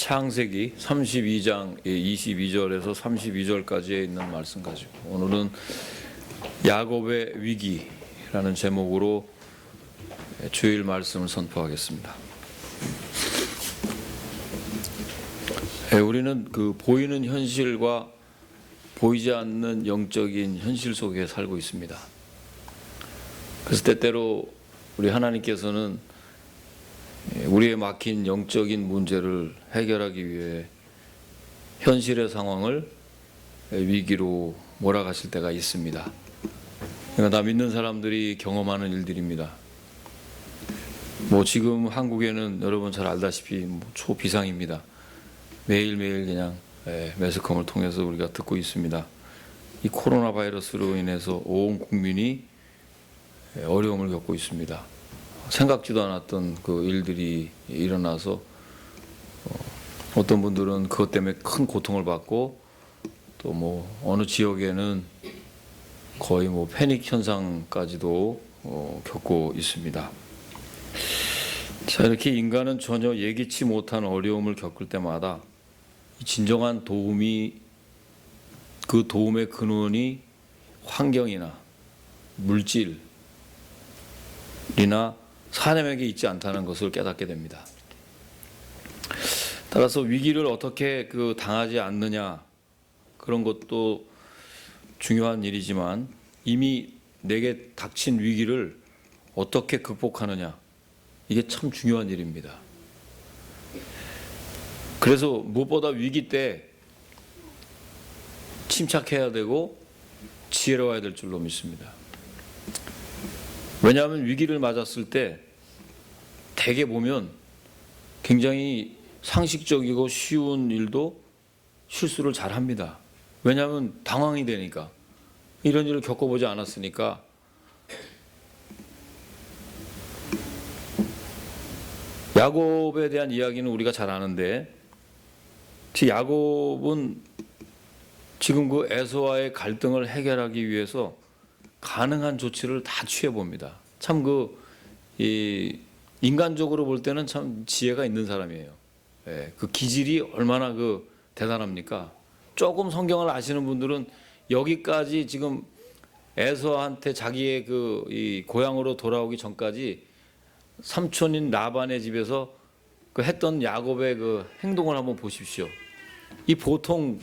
창세기 32장 22절에서 32절까지에 있는 말씀 가지고 오늘은 야곱의 위기라는 제목으로 주일 말씀을 선포하겠습니다. 우리는 그 보이는 현실과 보이지 않는 영적인 현실 속에 살고 있습니다. 그래서 때때로 우리 하나님께서는 우리의 막힌 영적인 문제를 해결하기 위해 현실의 상황을 위기로 몰아가실 때가 있습니다. 그러니까 다 믿는 사람들이 경험하는 일들입니다. 지금 한국에는 여러분 잘 알다시피 초비상입니다. 매일매일 그냥 매스컴을 통해서 우리가 듣고 있습니다. 이 코로나 바이러스로 인해서 온 국민이 어려움을 겪고 있습니다. 생각지도 않았던 그 일들이 일어나서 어떤 분들은 그것 때문에 큰 고통을 받고 또 어느 지역에는 거의 패닉 현상까지도 겪고 있습니다. 자, 이렇게 인간은 전혀 예기치 못한 어려움을 겪을 때마다 진정한 도움의 근원이 환경이나 물질이나 사람에게 있지 않다는 것을 깨닫게 됩니다. 따라서 위기를 어떻게 당하지 않느냐, 그런 것도 중요한 일이지만 이미 내게 닥친 위기를 어떻게 극복하느냐, 이게 참 중요한 일입니다. 그래서 무엇보다 위기 때 침착해야 되고 지혜로워야 될 줄로 믿습니다. 왜냐하면 위기를 맞았을 때 대개 보면 굉장히 상식적이고 쉬운 일도 실수를 잘 합니다. 왜냐하면 당황이 되니까, 이런 일을 겪어보지 않았으니까. 야곱에 대한 이야기는 우리가 잘 아는데, 야곱은 지금 그 에서와의 갈등을 해결하기 위해서 가능한 조치를 다 취해봅니다. 참 인간적으로 볼 때는 참 지혜가 있는 사람이에요. 그 기질이 얼마나 대단합니까? 조금 성경을 아시는 분들은 여기까지 지금 에서한테 자기의 이 고향으로 돌아오기 전까지 삼촌인 라반의 집에서 했던 야곱의 행동을 한번 보십시오. 이 보통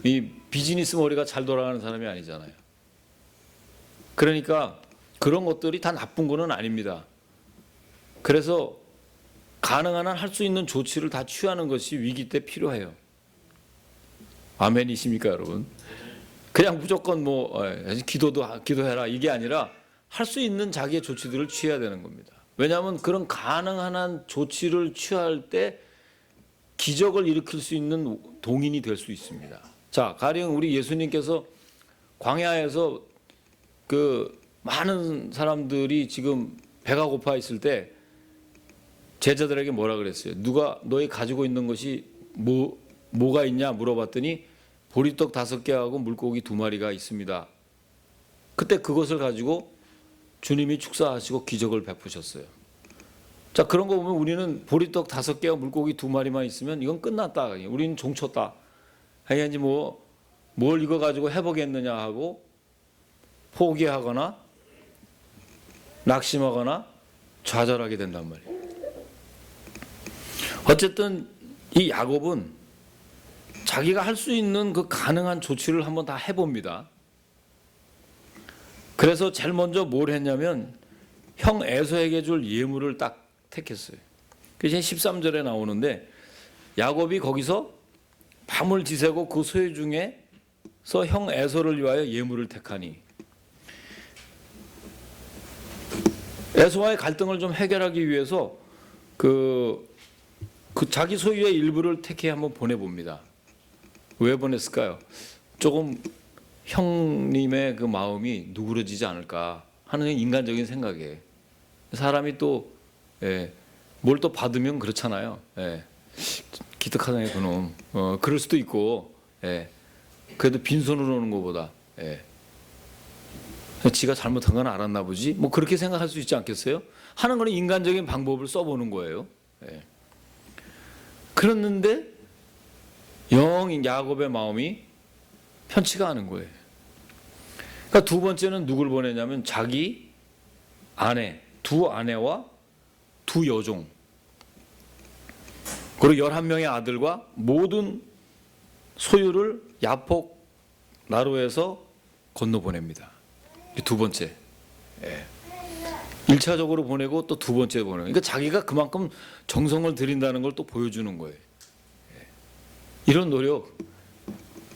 이 비즈니스 머리가 잘 돌아가는 사람이 아니잖아요. 그러니까 그런 것들이 다 나쁜 거는 아닙니다. 그래서 가능한 한 할 수 있는 조치를 다 취하는 것이 위기 때 필요해요. 아멘이십니까, 여러분? 그냥 무조건 기도해라, 이게 아니라 할 수 있는 자기의 조치들을 취해야 되는 겁니다. 왜냐하면 그런 가능한 한 조치를 취할 때 기적을 일으킬 수 있는 동인이 될 수 있습니다. 자, 가령 우리 예수님께서 광야에서 많은 사람들이 지금 배가 고파 있을 때 제자들에게 뭐라 그랬어요? 누가 너희 가지고 있는 것이 뭐가 있냐 물어봤더니 보리떡 5개하고 물고기 2마리가 있습니다. 그때 그것을 가지고 주님이 축사하시고 기적을 베푸셨어요. 자, 그런 거 보면 우리는 보리떡 5개와 물고기 2마리만 있으면 이건 끝났다, 우리는 종쳤다, 하여간지 뭘 이거 가지고 해보겠느냐 하고 포기하거나 낙심하거나 좌절하게 된단 말이에요. 어쨌든 이 야곱은 자기가 할 수 있는 가능한 조치를 한번 다 해봅니다. 그래서 제일 먼저 뭘 했냐면 형 에서에게 줄 예물을 딱 택했어요. 그래서 13절에 나오는데 야곱이 거기서 밤을 지새고 그 소유 중에서 형 에서를 위하여 예물을 택하니, 에서와의 갈등을 좀 해결하기 위해서 자기 소유의 일부를 택해 한번 보내봅니다. 왜 보냈을까요? 조금 형님의 마음이 누그러지지 않을까 하는 인간적인 생각이에요. 사람이 또 뭘 또 받으면 그렇잖아요. 기특하네 그놈. 그럴 수도 있고, 그래도 빈손으로 오는 것보다 지가 잘못한 건 알았나 보지, 그렇게 생각할 수 있지 않겠어요? 하는 거는 인간적인 방법을 써보는 거예요. 그랬는데 영 야곱의 마음이 편치가 않은 거예요. 그러니까 두 번째는 누굴 보내냐면 자기 아내, 두 아내와 두 여종, 그리고 11명의 아들과 모든 소유를 야폭 나루에서 건너보냅니다. 두 번째. 1차적으로 보내고 또 두 번째 보내고. 그러니까 자기가 그만큼 정성을 들인다는 걸 또 보여주는 거예요. 이런 노력,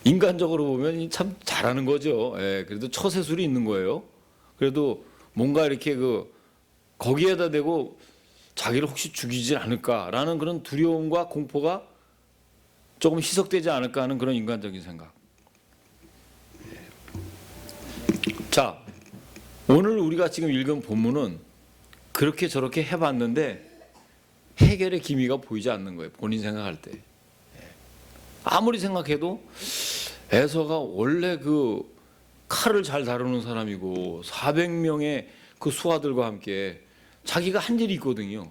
인간적으로 보면 참 잘하는 거죠. 그래도 처세술이 있는 거예요. 그래도 뭔가 이렇게 거기에다 대고 자기를 혹시 죽이지 않을까라는 그런 두려움과 공포가 조금 희석되지 않을까 하는 그런 인간적인 생각. 자, 오늘 우리가 지금 읽은 본문은 그렇게 저렇게 해봤는데 해결의 기미가 보이지 않는 거예요. 본인 생각할 때. 아무리 생각해도 에서가 원래 그 칼을 잘 다루는 사람이고 400명의 그 수하들과 함께 자기가 한 일이 있거든요.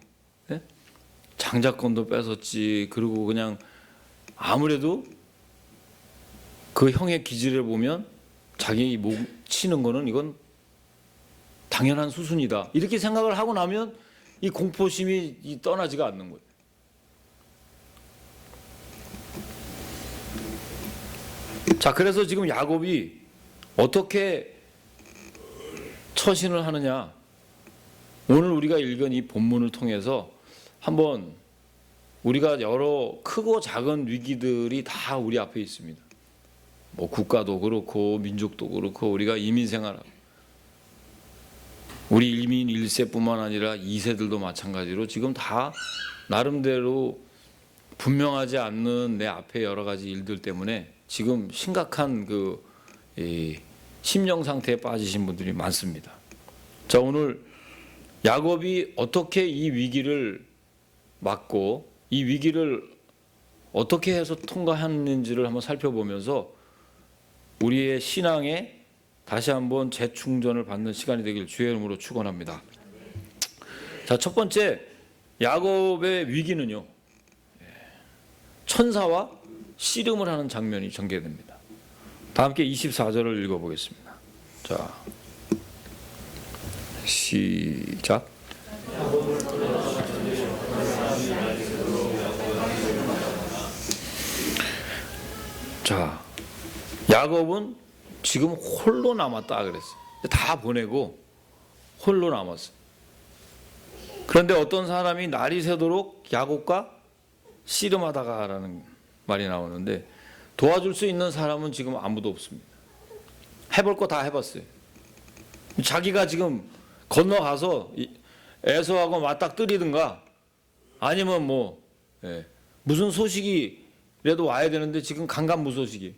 장자권도 뺏었지. 그리고 그냥 아무래도 그 형의 기질을 보면 자기 목 치는 거는 이건 당연한 수순이다. 이렇게 생각을 하고 나면 이 공포심이 떠나지가 않는 거예요. 자, 그래서 지금 야곱이 어떻게 처신을 하느냐. 오늘 우리가 읽은 이 본문을 통해서 한번 우리가 여러 크고 작은 위기들이 다 우리 앞에 있습니다. 뭐 국가도 그렇고 민족도 그렇고 우리가 이민 생활, 우리 이민 1세뿐만 아니라 2세들도 마찬가지로 지금 다 나름대로 분명하지 않는 내 앞에 여러 가지 일들 때문에 지금 심각한 심령 상태에 빠지신 분들이 많습니다. 자, 오늘 야곱이 어떻게 이 위기를 막고 이 위기를 어떻게 해서 통과했는지를 한번 살펴보면서 우리의 신앙에 다시 한번 재충전을 받는 시간이 되길 주의 이름으로 축원합니다. 자, 첫 번째 야곱의 위기는요, 천사와 씨름을 하는 장면이 전개됩니다. 다 함께 24절을 읽어보겠습니다. 자, 시작. 자, 야곱은 지금 홀로 남았다 그랬어요. 다 보내고 홀로 남았어요. 그런데 어떤 사람이 날이 새도록 야곱과 씨름하다가라는 말이 나오는데 도와줄 수 있는 사람은 지금 아무도 없습니다. 해볼 거 다 해봤어요. 자기가 지금 건너가서 에서하고 맞닥뜨리든가 아니면 무슨 소식이라도 와야 되는데 지금 강간무소식이.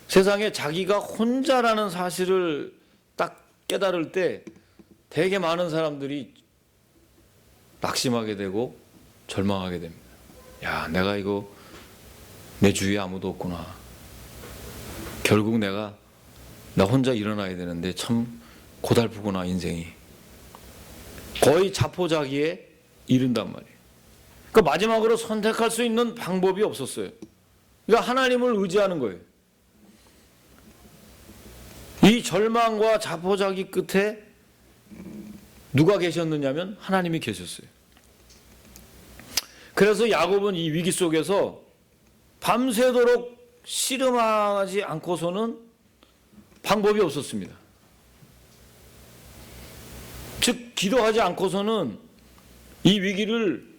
세상에 자기가 혼자라는 사실을 딱 깨달을 때 되게 많은 사람들이 낙심하게 되고 절망하게 됩니다. 야, 내가 이거 내 주위에 아무도 없구나. 결국 나 혼자 일어나야 되는데 참 고달프구나 인생이. 거의 자포자기에 이른단 말이에요. 그러니까 마지막으로 선택할 수 있는 방법이 없었어요. 그러니까 하나님을 의지하는 거예요. 이 절망과 자포자기 끝에 누가 계셨느냐면 하나님이 계셨어요. 그래서 야곱은 이 위기 속에서 밤새도록 씨름하지 않고서는 방법이 없었습니다. 즉 기도하지 않고서는 이 위기를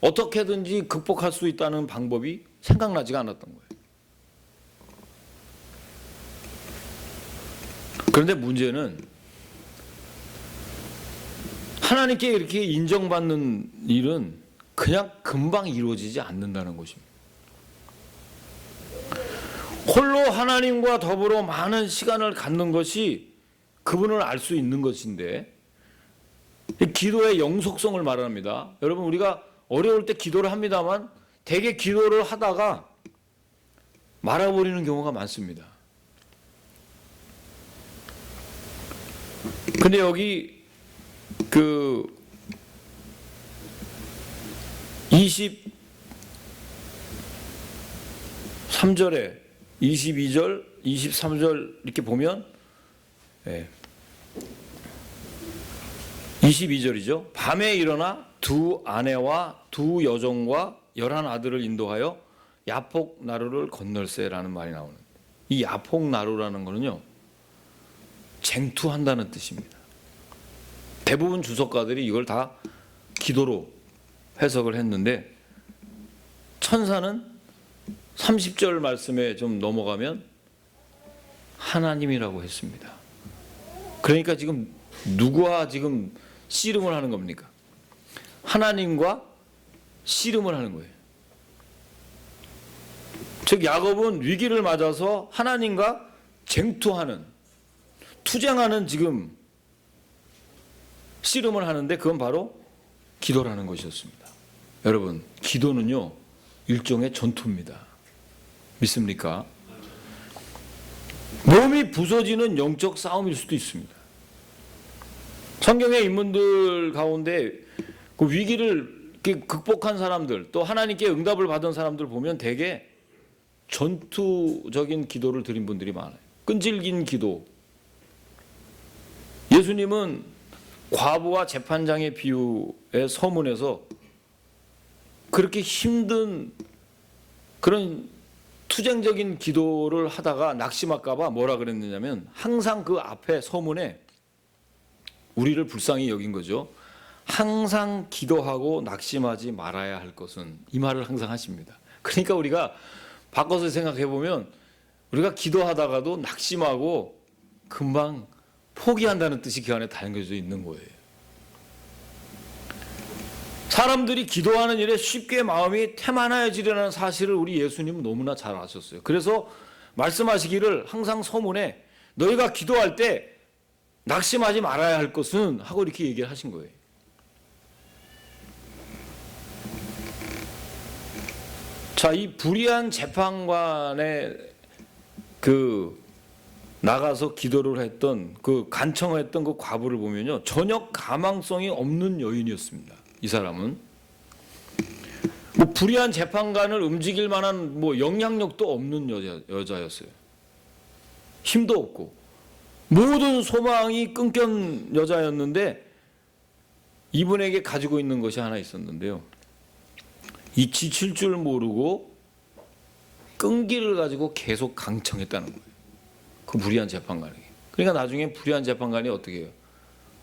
어떻게든지 극복할 수 있다는 방법이 생각나지가 않았던 거예요. 그런데 문제는 하나님께 이렇게 인정받는 일은 그냥 금방 이루어지지 않는다는 것입니다. 홀로 하나님과 더불어 많은 시간을 갖는 것이 그분을 알 수 있는 것인데, 기도의 영속성을 말합니다. 여러분, 우리가 어려울 때 기도를 합니다만 대개 기도를 하다가 말아버리는 경우가 많습니다. 근데 여기 23절에 22절, 23절 이렇게 보면 22절이죠. 밤에 일어나 두 아내와 두 여종과 11아들을 인도하여 야폭 나루를 건널세라는 말이 나오는. 이 야폭 나루라는 거는요, 쟁투한다는 뜻입니다. 대부분 주석가들이 이걸 다 기도로 해석을 했는데, 천사는 30절 말씀에 좀 넘어가면 하나님이라고 했습니다. 그러니까 지금 누구와 지금 씨름을 하는 겁니까? 하나님과 씨름을 하는 거예요. 즉 야곱은 위기를 맞아서 하나님과 쟁투하는, 투쟁하는 지금 씨름을 하는데, 그건 바로 기도라는 것이었습니다. 여러분, 기도는요 일종의 전투입니다. 믿습니까? 몸이 부서지는 영적 싸움일 수도 있습니다. 성경의 인물들 가운데 그 위기를 극복한 사람들, 또 하나님께 응답을 받은 사람들 보면 대개 전투적인 기도를 드린 분들이 많아요. 끈질긴 기도. 예수님은 과부와 재판장의 비유의 서문에서 그렇게 힘든 그런 투쟁적인 기도를 하다가 낙심할까 봐 뭐라 그랬느냐면, 항상 그 앞에 서문에 우리를 불쌍히 여긴 거죠. 항상 기도하고 낙심하지 말아야 할 것은, 이 말을 항상 하십니다. 그러니까 우리가 바꿔서 생각해 보면 우리가 기도하다가도 낙심하고 금방 포기한다는 뜻이 그 안에 담겨져 있는 거예요. 사람들이 기도하는 일에 쉽게 마음이 태만해지려는 사실을 우리 예수님은 너무나 잘 아셨어요. 그래서 말씀하시기를 항상 서문에 너희가 기도할 때 낙심하지 말아야 할 것은 하고 이렇게 얘기를 하신 거예요. 자, 이 불의한 재판관에 나가서 기도를 했던 간청했던 그 과부를 보면요, 전혀 가망성이 없는 여인이었습니다. 이 사람은 불의한 재판관을 움직일 만한 영향력도 없는 여자였어요. 힘도 없고 모든 소망이 끊긴 여자였는데, 이분에게 가지고 있는 것이 하나 있었는데요, 이 지칠 줄 모르고 끈기를 가지고 계속 강청했다는 거예요. 그 불의한 재판관에게. 그러니까 나중에 불의한 재판관이 어떻게 해요?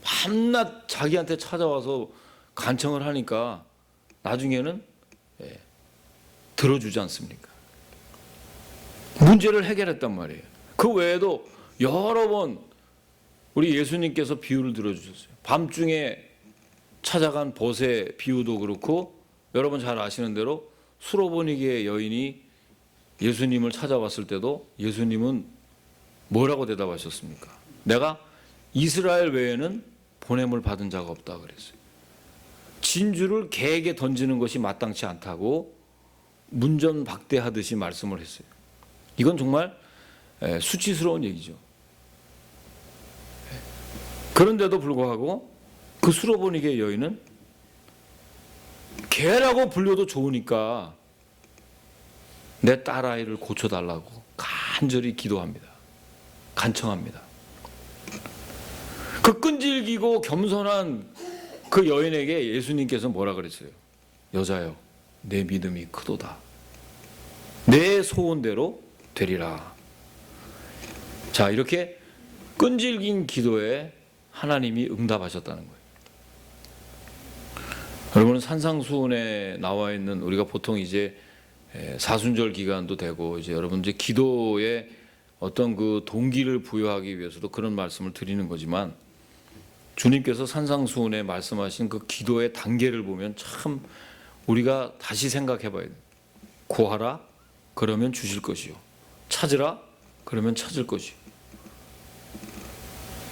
밤낮 자기한테 찾아와서 간청을 하니까 나중에는 들어주지 않습니까? 문제를 해결했단 말이에요. 그 외에도 여러 번 우리 예수님께서 비유를 들어주셨어요. 밤중에 찾아간 벗의 비유도 그렇고, 여러분 잘 아시는 대로 수로보니게의 여인이 예수님을 찾아왔을 때도 예수님은 뭐라고 대답하셨습니까? 내가 이스라엘 외에는 보냄을 받은 자가 없다 그랬어요. 진주를 개에게 던지는 것이 마땅치 않다고 문전박대하듯이 말씀을 했어요. 이건 정말 수치스러운 얘기죠. 그런데도 불구하고 그 수로보니게 여인은 개라고 불려도 좋으니까 내 딸아이를 고쳐달라고 간절히 기도합니다. 간청합니다. 그 끈질기고 겸손한 그 여인에게 예수님께서 뭐라 그랬어요? 여자여, 내 믿음이 크도다. 내 소원대로 되리라. 자, 이렇게 끈질긴 기도에 하나님이 응답하셨다는 거예요. 여러분, 산상수훈에 나와 있는, 우리가 보통 이제 사순절 기간도 되고, 이제 여러분 이제 기도에 어떤 그 동기를 부여하기 위해서도 그런 말씀을 드리는 거지만, 주님께서 산상수훈에 말씀하신 그 기도의 단계를 보면 참 우리가 다시 생각해 봐야 돼요. 구하라 그러면 주실 것이요, 찾으라 그러면 찾을 것이요,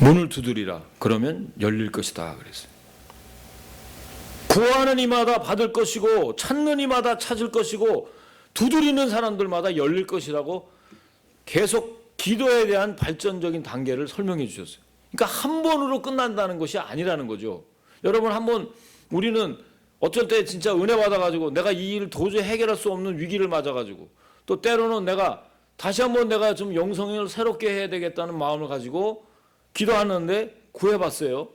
문을 두드리라 그러면 열릴 것이다 그랬어요. 구하는 이마다 받을 것이고, 찾는 이마다 찾을 것이고, 두드리는 사람들마다 열릴 것이라고 계속 기도에 대한 발전적인 단계를 설명해 주셨어요. 그러니까 한 번으로 끝난다는 것이 아니라는 거죠. 여러분, 한번 우리는 어쩔 때 진짜 은혜 받아가지고 내가 이 일을 도저히 해결할 수 없는 위기를 맞아가지고 또 때로는 내가 다시 한번 내가 좀 영성을 새롭게 해야 되겠다는 마음을 가지고 기도하는데 구해봤어요.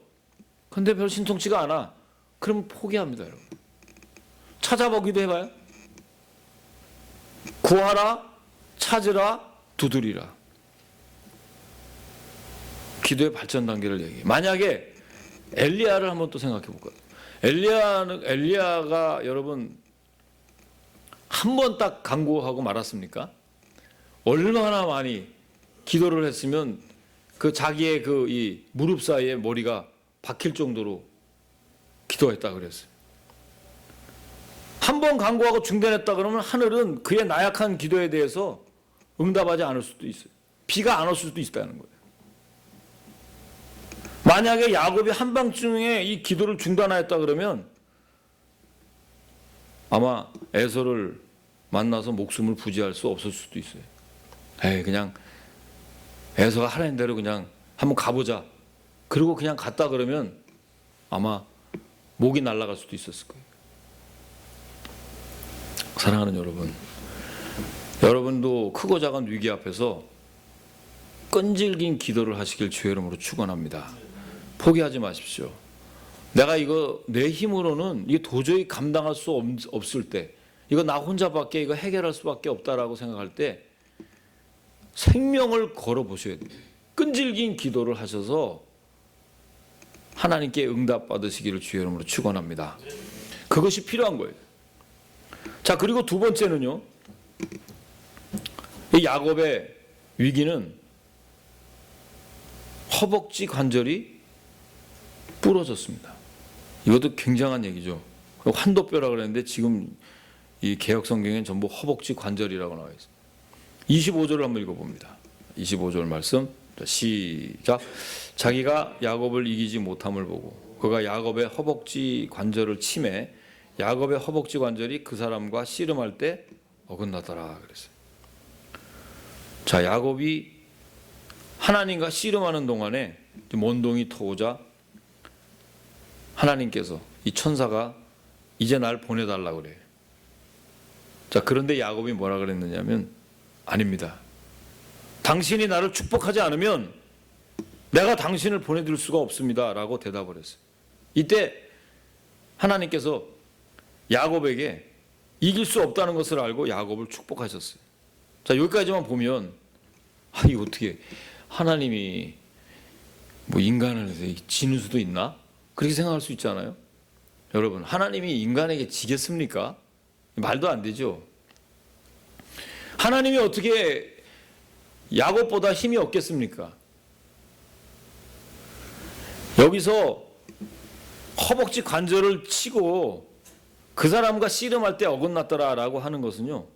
근데 별 신통치가 않아. 그럼 포기합니다, 여러분. 찾아보기도 해봐요. 구하라, 찾으라, 두드리라. 기도의 발전 단계를 얘기해. 만약에 엘리야를 한번 또 생각해 볼까요? 엘리야가 여러분 한 번 딱 간구하고 말았습니까? 얼마나 많이 기도를 했으면 그 자기의 그 이 무릎 사이에 머리가 박힐 정도로 기도했다 그랬어요. 한 번 간구하고 중단했다 그러면 하늘은 그의 나약한 기도에 대해서 응답하지 않을 수도 있어요. 비가 안 올 수도 있다는 거예요. 만약에 야곱이 한밤중에 이 기도를 중단하였다 그러면 아마 에서를 만나서 목숨을 부지할 수 없을 수도 있어요. 그냥 에서가 하라는 대로 그냥 한번 가보자. 그리고 그냥 갔다 그러면 아마 목이 날아갈 수도 있었을 거예요. 사랑하는 여러분, 여러분도 크고 작은 위기 앞에서 끈질긴 기도를 하시길 주의 이름으로 축원합니다. 포기하지 마십시오. 내가 이거 내 힘으로는 이게 도저히 감당할 수 없을 때, 이거 나 혼자밖에 이거 해결할 수밖에 없다라고 생각할 때 생명을 걸어 보셔야 돼요. 끈질긴 기도를 하셔서 하나님께 응답 받으시기를 주의 이름으로 축원합니다. 그것이 필요한 거예요. 자, 그리고 두 번째는요. 이 야곱의 위기는 허벅지 관절이 부러졌습니다. 이것도 굉장한 얘기죠. 환도뼈라고 그랬는데 지금 이 개역 성경엔 전부 허벅지 관절이라고 나와 있습니다. 25절을 한번 읽어봅니다. 25절 말씀 시작. 자기가 야곱을 이기지 못함을 보고 그가 야곱의 허벅지 관절을 치매 야곱의 허벅지 관절이 그 사람과 씨름할 때 어긋나더라 그랬어요. 자, 야곱이 하나님과 씨름하는 동안에 먼동이 터오자 하나님께서 이 천사가 이제 날 보내달라고 그래요. 자, 그런데 야곱이 뭐라 그랬느냐면 아닙니다. 당신이 나를 축복하지 않으면 내가 당신을 보내줄 수가 없습니다 라고 대답을 했어요. 이때 하나님께서 야곱에게 이길 수 없다는 것을 알고 야곱을 축복하셨어요. 자, 여기까지만 보면 이거 어떻게 하나님이 뭐 인간을 지는 수도 있나? 그렇게 생각할 수 있잖아요. 여러분, 하나님이 인간에게 지겠습니까? 말도 안 되죠. 하나님이 어떻게 야곱보다 힘이 없겠습니까? 여기서 허벅지 관절을 치고 그 사람과 씨름할 때 어긋났더라라고 하는 것은요,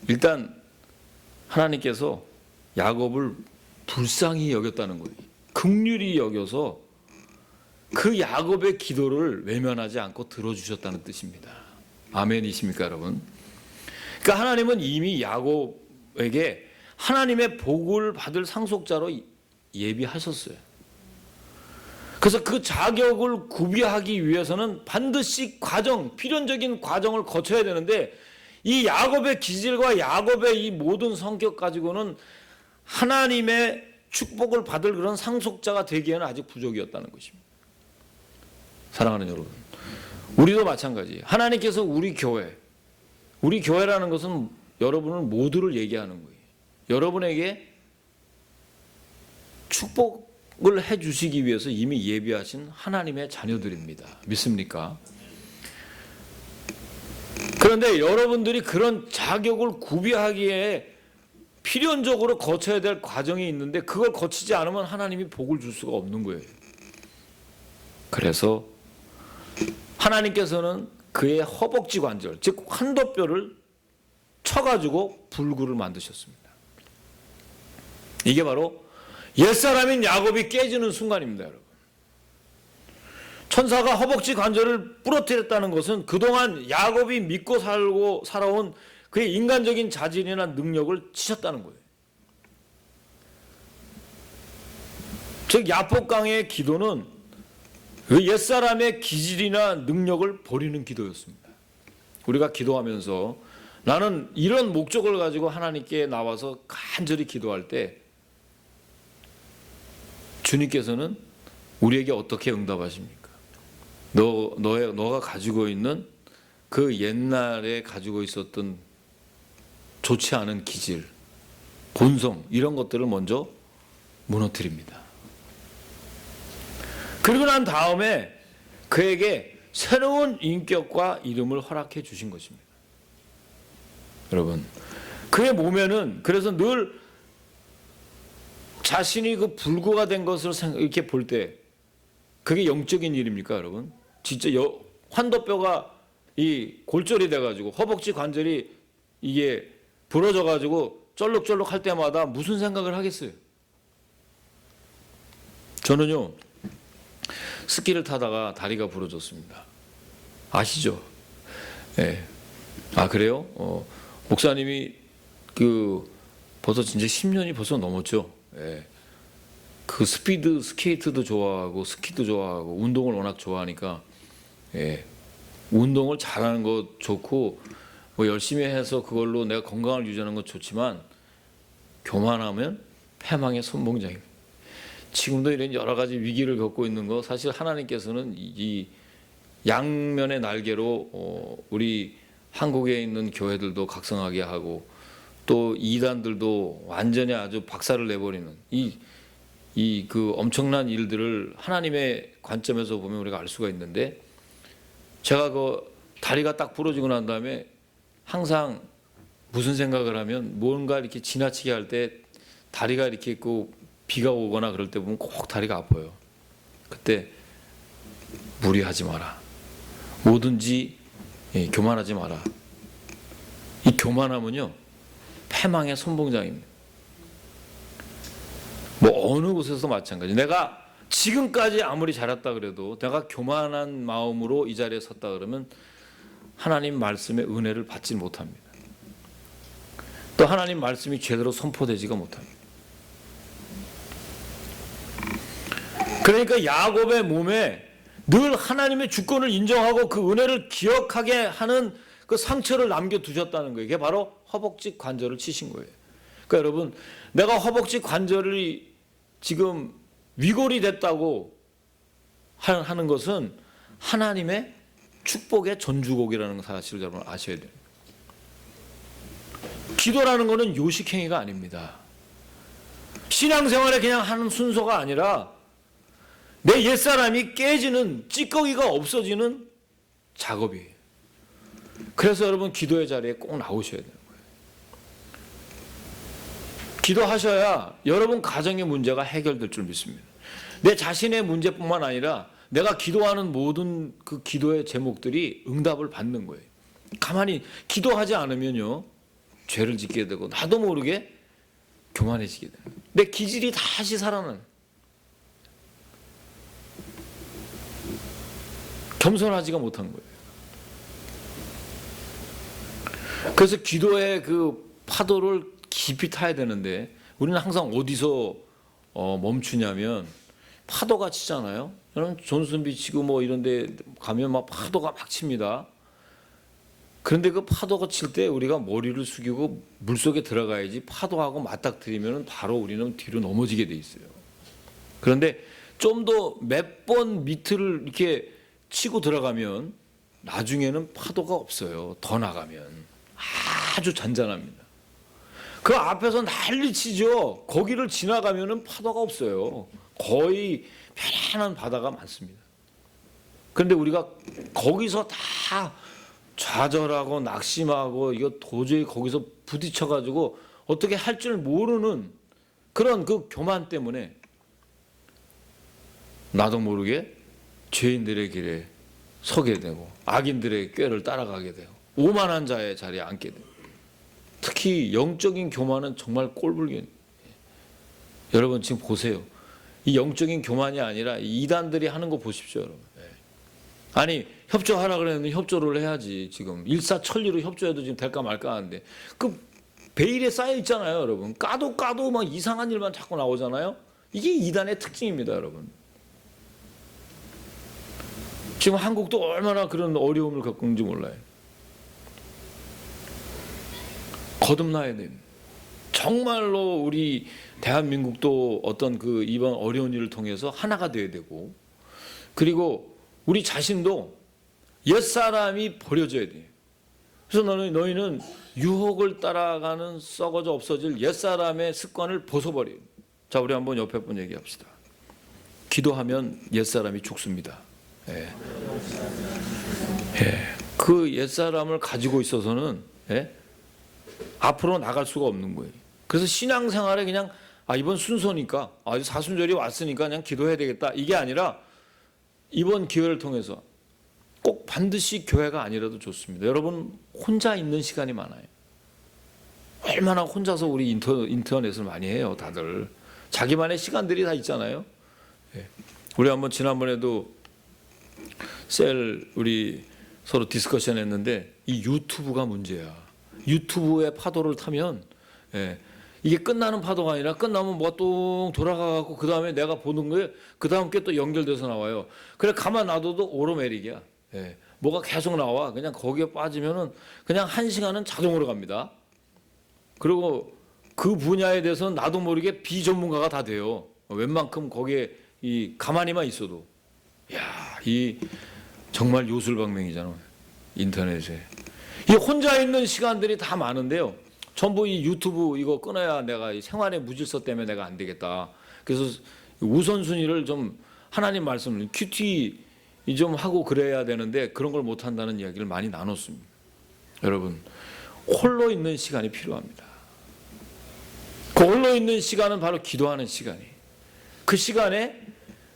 일단 하나님께서 야곱을 불쌍히 여겼다는 거예요. 긍휼히 여겨서 그 야곱의 기도를 외면하지 않고 들어주셨다는 뜻입니다. 아멘이십니까, 여러분? 그러니까 하나님은 이미 야곱에게 하나님의 복을 받을 상속자로 예비하셨어요. 그래서 그 자격을 구비하기 위해서는 반드시 필연적인 과정을 거쳐야 되는데 이 야곱의 기질과 야곱의 이 모든 성격 가지고는 하나님의 축복을 받을 그런 상속자가 되기에는 아직 부족이었다는 것입니다. 사랑하는 여러분, 우리도 마찬가지예요. 하나님께서 우리 교회라는 것은 여러분을 모두를 얘기하는 거예요. 여러분에게 축복을 해주시기 위해서 이미 예비하신 하나님의 자녀들입니다. 믿습니까? 그런데 여러분들이 그런 자격을 구비하기에 필연적으로 거쳐야 될 과정이 있는데 그걸 거치지 않으면 하나님이 복을 줄 수가 없는 거예요. 그래서 하나님께서는 그의 허벅지 관절, 즉 환도뼈를 쳐가지고 불구를 만드셨습니다. 이게 바로 옛사람인 야곱이 깨지는 순간입니다, 여러분. 천사가 허벅지 관절을 부러뜨렸다는 것은 그동안 야곱이 믿고 살아온 그의 인간적인 자질이나 능력을 치셨다는 거예요. 즉 야복강의 기도는 그 옛사람의 기질이나 능력을 버리는 기도였습니다. 우리가 기도하면서 나는 이런 목적을 가지고 하나님께 나와서 간절히 기도할 때 주님께서는 우리에게 어떻게 응답하십니까? 너가 가지고 있는 그 옛날에 가지고 있었던 좋지 않은 기질, 본성 이런 것들을 먼저 무너뜨립니다. 그리고 난 다음에 그에게 새로운 인격과 이름을 허락해 주신 것입니다. 여러분, 그의 몸에는 그래서 늘 자신이 그 불구가 된 것을 이렇게 볼 때 그게 영적인 일입니까, 여러분? 진짜 환도뼈가 이 골절이 돼가지고 허벅지 관절이 이게 부러져가지고 쩔룩쩔룩 할 때마다 무슨 생각을 하겠어요? 저는요, 스키를 타다가 다리가 부러졌습니다. 아시죠? 예. 아, 그래요? 목사님이 벌써 진짜 10년이 벌써 넘었죠. 예. 그 스피드 스케이트도 좋아하고 스키도 좋아하고 운동을 워낙 좋아하니까 예. 운동을 잘하는 거 좋고 뭐 열심히 해서 그걸로 내가 건강을 유지하는 건 좋지만 교만하면 패망의 선봉장입니다. 지금도 이런 여러 가지 위기를 겪고 있는 거 사실 하나님께서는 이 양면의 날개로 우리 한국에 있는 교회들도 각성하게 하고 또 이단들도 완전히 아주 박살을 내버리는 그 엄청난 일들을 하나님의 관점에서 보면 우리가 알 수가 있는데 제가 그 다리가 딱 부러지고 난 다음에 항상 무슨 생각을 하면 뭔가 이렇게 지나치게 할 때 다리가 이렇게 있고 비가 오거나 그럴 때 보면 꼭 다리가 아파요. 그때 무리하지 마라. 뭐든지 교만하지 마라. 이 교만함은요 패망의 선봉장입니다. 뭐 어느 곳에서 마찬가지. 내가 지금까지 아무리 잘했다 그래도 내가 교만한 마음으로 이 자리에 섰다 그러면 하나님 말씀의 은혜를 받지 못합니다. 또 하나님 말씀이 제대로 선포되지가 못합니다. 그러니까 야곱의 몸에 늘 하나님의 주권을 인정하고 그 은혜를 기억하게 하는 그 상처를 남겨두셨다는 거예요. 이게 바로 허벅지 관절을 치신 거예요. 그러니까 여러분, 내가 허벅지 관절이 지금 위골이 됐다고 하는 것은 하나님의 축복의 전주곡이라는 사실을 여러분 아셔야 돼요. 기도라는 것은 요식행위가 아닙니다. 신앙생활에 그냥 하는 순서가 아니라 내 옛사람이 깨지는, 찌꺼기가 없어지는 작업이에요. 그래서 여러분 기도의 자리에 꼭 나오셔야 되는 거예요. 기도하셔야 여러분 가정의 문제가 해결될 줄 믿습니다. 내 자신의 문제뿐만 아니라 내가 기도하는 모든 그 기도의 제목들이 응답을 받는 거예요. 가만히 기도하지 않으면요 죄를 짓게 되고 나도 모르게 교만해지게 돼요. 내 기질이 다시 살아나는. 겸손하지가 못한 거예요. 그래서 기도의 그 파도를 깊이 타야 되는데 우리는 항상 어디서 멈추냐면 파도가 치잖아요. 여러분 존슨비 치고 뭐 이런 데 가면 막 파도가 막 칩니다. 그런데 그 파도가 칠 때 우리가 머리를 숙이고 물속에 들어가야지 파도하고 맞닥뜨리면 바로 우리는 뒤로 넘어지게 돼 있어요. 그런데 좀 더 몇 번 밑을 이렇게 치고 들어가면 나중에는 파도가 없어요. 더 나가면 아주 잔잔합니다. 그 앞에서 난리치죠. 거기를 지나가면 파도가 없어요. 거의 편안한 바다가 많습니다. 그런데 우리가 거기서 다 좌절하고 낙심하고 이거 도저히 거기서 부딪혀가지고 어떻게 할 줄 모르는 그런 그 교만 때문에 나도 모르게 죄인들의 길에 서게 되고 악인들의 꾀를 따라가게 되고 오만한 자의 자리에 앉게 되고 특히 영적인 교만은 정말 꼴불견. 여러분 지금 보세요. 이 영적인 교만이 아니라 이단들이 하는 거 보십시오, 여러분. 아니 협조하라 그랬는데 협조를 해야지. 지금 일사천리로 협조해도 지금 될까 말까 하는데 그 베일에 쌓여 있잖아요, 여러분. 까도 막 이상한 일만 자꾸 나오잖아요. 이게 이단의 특징입니다, 여러분. 지금 한국도 얼마나 그런 어려움을 겪고 있는지 몰라요. 거듭나야 됩니다. 정말로 우리 대한민국도 어떤 그 이번 어려운 일을 통해서 하나가 되어야 되고, 그리고 우리 자신도 옛사람이 버려져야 돼요. 그래서 너희는 유혹을 따라가는 썩어져 없어질 옛사람의 습관을 벗어버려요. 자, 우리 한번 옆에 분 얘기합시다. 기도하면 옛사람이 죽습니다. 예. 예. 그 옛사람을 가지고 있어서는 예? 앞으로 나갈 수가 없는 거예요. 그래서 신앙생활에 그냥 이번 순서니까 사순절이 왔으니까 그냥 기도해야 되겠다, 이게 아니라 이번 기회를 통해서 꼭 반드시 교회가 아니라도 좋습니다. 여러분 혼자 있는 시간이 많아요. 얼마나 혼자서 우리 인터넷을 많이 해요. 다들 자기만의 시간들이 다 있잖아요. 예. 우리 한번 지난번에도 우리 서로 디스커션 했는데 이 유튜브가 문제야. 유튜브의 파도를 타면 예, 이게 끝나는 파도가 아니라 끝나면 뭐가 또 돌아가고 그 다음에 내가 보는 거에 그 다음 게 또 연결돼서 나와요. 그래 가만 놔둬도 오로메릭이야. 예, 뭐가 계속 나와. 그냥 거기에 빠지면은 그냥 한 시간은 자동으로 갑니다. 그리고 그 분야에 대해서는 나도 모르게 비전문가가 다 돼요. 웬만큼 거기에 가만히만 있어도. 야, 이 정말 요술방맹이잖아. 인터넷에. 이 혼자 있는 시간들이 다 많은데요. 전부 이 유튜브 이거 끊어야 내가 이 생활의 무질서 때문에 내가 안 되겠다. 그래서 우선순위를 좀 하나님 말씀을 큐티 좀 하고 그래야 되는데 그런 걸 못 한다는 이야기를 많이 나눴습니다. 여러분, 홀로 있는 시간이 필요합니다. 그 홀로 있는 시간은 바로 기도하는 시간이에요. 그 시간에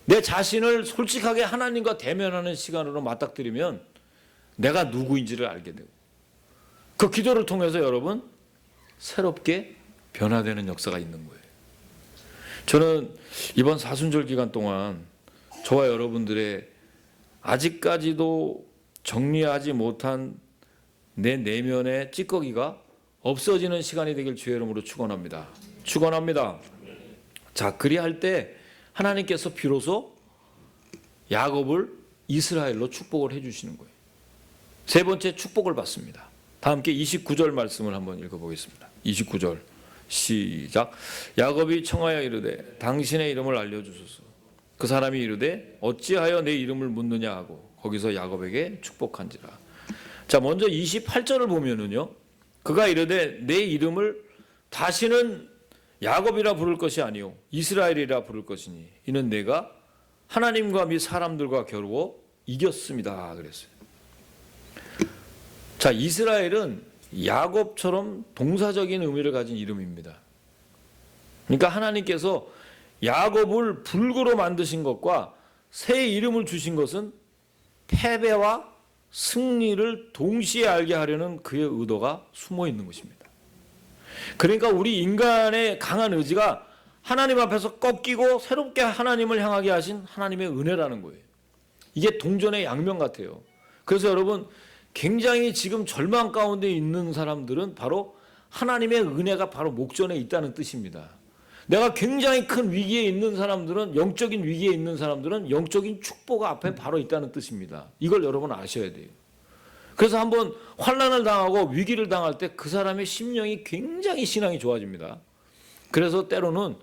내 자신을 솔직하게 하나님과 대면하는 시간으로 맞닥뜨리면 내가 누구인지를 알게 되고, 그 기도를 통해서 여러분 새롭게 변화되는 역사가 있는 거예요. 저는 이번 사순절 기간 동안 저와 여러분들의 아직까지도 정리하지 못한 내 내면의 찌꺼기가 없어지는 시간이 되길 주의 이름으로 축원합니다. 축원합니다. 자, 그리할 때 하나님께서 비로소 야곱을 이스라엘로 축복을 해주시는 거예요. 세 번째 축복을 받습니다. 다 함께 29절 말씀을 한번 읽어보겠습니다. 29절 시작. 야곱이 청하여 이르되 당신의 이름을 알려주소서. 그 사람이 이르되 어찌하여 내 이름을 묻느냐 하고 거기서 야곱에게 축복한지라. 자, 먼저 28절을 보면은요, 그가 이르되 내 이름을 다시는 야곱이라 부를 것이 아니요 이스라엘이라 부를 것이니 이는 내가 하나님과 및 사람들과 겨루어 이겼습니다 그랬어요. 자, 이스라엘은 야곱처럼 동사적인 의미를 가진 이름입니다. 그러니까 하나님께서 야곱을 불구로 만드신 것과 새 이름을 주신 것은 패배와 승리를 동시에 알게 하려는 그의 의도가 숨어 있는 것입니다. 그러니까 우리 인간의 강한 의지가 하나님 앞에서 꺾이고 새롭게 하나님을 향하게 하신 하나님의 은혜라는 거예요. 이게 동전의 양면 같아요. 그래서 여러분 굉장히 지금 절망 가운데 있는 사람들은 바로 하나님의 은혜가 바로 목전에 있다는 뜻입니다. 내가 굉장히 큰 위기에 있는 사람들은, 영적인 위기에 있는 사람들은 영적인 축복 앞에 바로 있다는 뜻입니다. 이걸 여러분 아셔야 돼요. 그래서 한번 환난을 당하고 위기를 당할 때 그 사람의 심령이 굉장히 신앙이 좋아집니다. 그래서 때로는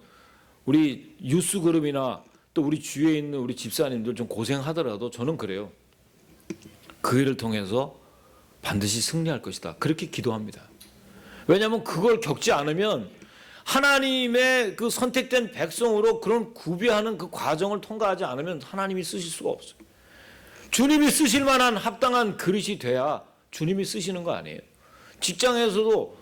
우리 유스 그룹이나 또 우리 주위에 있는 우리 집사님들 좀 고생하더라도 저는 그래요. 그 일을 통해서 반드시 승리할 것이다. 그렇게 기도합니다. 왜냐하면 그걸 겪지 않으면 하나님의 그 선택된 백성으로 그런 구비하는 그 과정을 통과하지 않으면 하나님이 쓰실 수가 없어요. 주님이 쓰실 만한 합당한 그릇이 돼야 주님이 쓰시는 거 아니에요. 직장에서도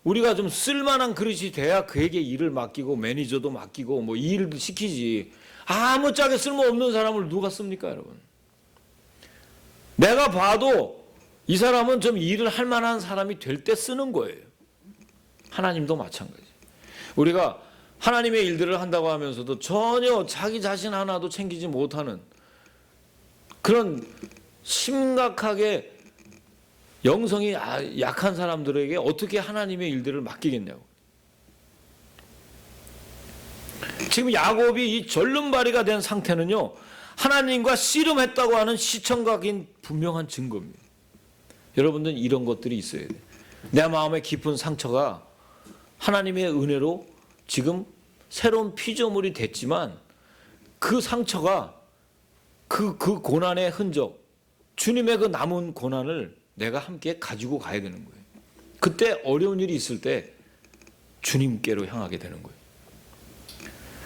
우리가 좀 쓸만한 그릇이 돼야 그에게 일을 맡기고 매니저도 맡기고 뭐 이 일도 시키지. 아무짝에 쓸모없는 사람을 누가 씁니까, 여러분? 내가 봐도 이 사람은 좀 일을 할 만한 사람이 될 때 쓰는 거예요. 하나님도 마찬가지. 우리가 하나님의 일들을 한다고 하면서도 전혀 자기 자신 하나도 챙기지 못하는 그런 심각하게 영성이 약한 사람들에게 어떻게 하나님의 일들을 맡기겠냐고. 지금 야곱이 이 절름발이가 된 상태는요, 하나님과 씨름했다고 하는 시청각인 분명한 증거입니다. 여러분들은 이런 것들이 있어야 돼요. 내 마음의 깊은 상처가 하나님의 은혜로 지금 새로운 피조물이 됐지만 그 상처가 그 고난의 흔적, 주님의 그 남은 고난을 내가 함께 가지고 가야 되는 거예요. 그때 어려운 일이 있을 때 주님께로 향하게 되는 거예요.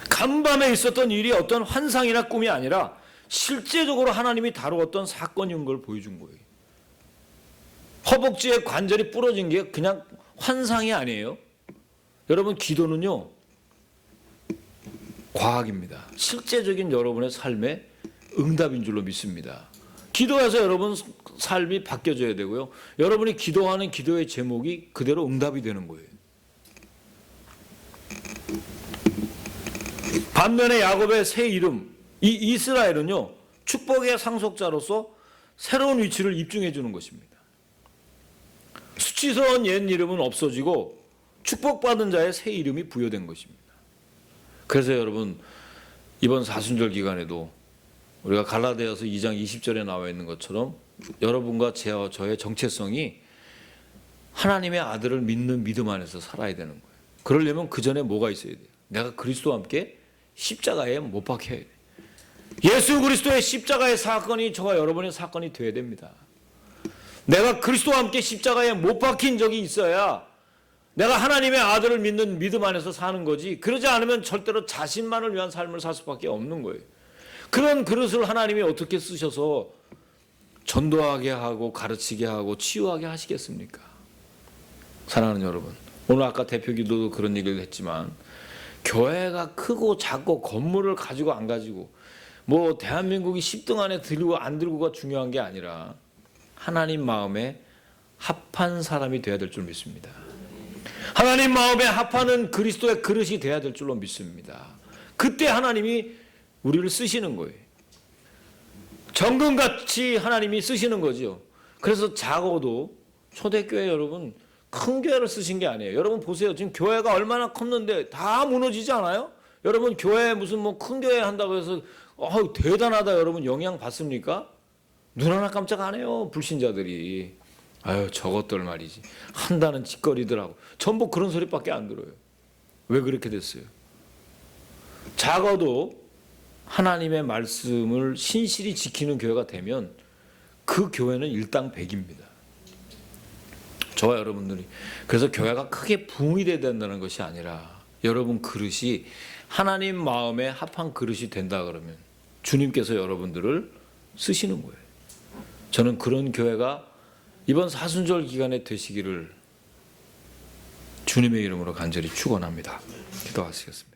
간밤에 있었던 일이 어떤 환상이나 꿈이 아니라 실제적으로 하나님이 다루었던 사건인 걸 보여준 거예요. 허벅지의 관절이 부러진 게 그냥 환상이 아니에요. 여러분, 기도는요, 과학입니다. 실제적인 여러분의 삶의 응답인 줄로 믿습니다. 기도해서 여러분 삶이 바뀌어져야 되고요. 여러분이 기도하는 기도의 제목이 그대로 응답이 되는 거예요. 반면에 야곱의 새 이름, 이 이스라엘은요, 축복의 상속자로서 새로운 위치를 입증해 주는 것입니다. 수치스러운 옛 이름은 없어지고 축복받은 자의 새 이름이 부여된 것입니다. 그래서 여러분, 이번 사순절 기간에도 우리가 갈라디아서 2장 20절에 나와 있는 것처럼 여러분과 저의 정체성이 하나님의 아들을 믿는 믿음 안에서 살아야 되는 거예요. 그러려면 그 전에 뭐가 있어야 돼요? 내가 그리스도와 함께 십자가에 못 박혀야 돼요. 예수 그리스도의 십자가의 사건이 저와 여러분의 사건이 되어야 됩니다. 내가 그리스도와 함께 십자가에 못 박힌 적이 있어야 내가 하나님의 아들을 믿는 믿음 안에서 사는 거지, 그러지 않으면 절대로 자신만을 위한 삶을 살 수밖에 없는 거예요. 그런 그릇을 하나님이 어떻게 쓰셔서 전도하게 하고 가르치게 하고 치유하게 하시겠습니까? 사랑하는 여러분, 오늘 아까 대표 기도도 그런 얘기를 했지만 교회가 크고 작고 건물을 가지고 안 가지고 뭐 대한민국이 10등 안에 들고 안 들고가 중요한 게 아니라 하나님 마음에 합한 사람이 되어야 될 줄 믿습니다. 하나님 마음에 합하는 그리스도의 그릇이 되어야 될 줄로 믿습니다. 그때 하나님이 우리를 쓰시는 거예요. 정금같이 하나님이 쓰시는 거죠. 그래서 작아도 초대교회 여러분, 큰 교회를 쓰신 게 아니에요. 여러분 보세요. 지금 교회가 얼마나 컸는데 다 무너지지 않아요? 여러분 교회 무슨 뭐 큰 교회 한다고 해서 대단하다 여러분 영향 받습니까? 눈 하나 깜짝 안 해요. 불신자들이. 아유, 저것들 말이지. 한다는 짓거리더라고. 전부 그런 소리밖에 안 들어요. 왜 그렇게 됐어요? 작아도 하나님의 말씀을 신실히 지키는 교회가 되면 그 교회는 일당백입니다. 저와 여러분들이. 그래서 교회가 크게 붕이 돼야 된다는 것이 아니라 여러분 그릇이 하나님 마음에 합한 그릇이 된다 그러면 주님께서 여러분들을 쓰시는 거예요. 저는 그런 교회가 이번 사순절 기간에 되시기를 주님의 이름으로 간절히 축원합니다. 기도하시겠습니다.